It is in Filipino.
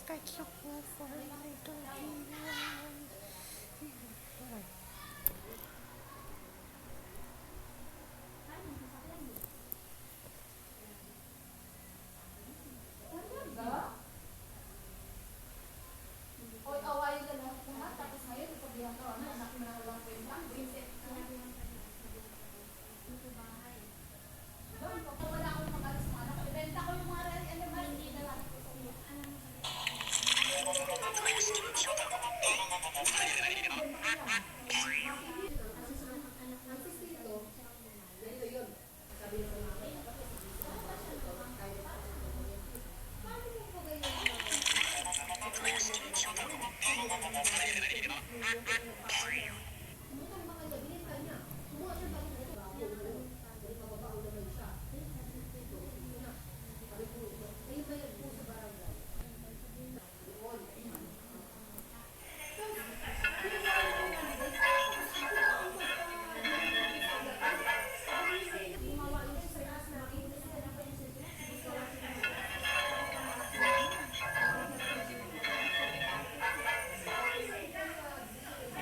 Thank you po for little Iwan. Oy, awayin ka lahat lahat, tapos ngayon, sabihan ko, ano, anak mo na walang kwenta, visit ka. Doon, kapag wala akong mag-alis mga anak, ibenta ko yung mga animal, hindi na lang ko sa iyo.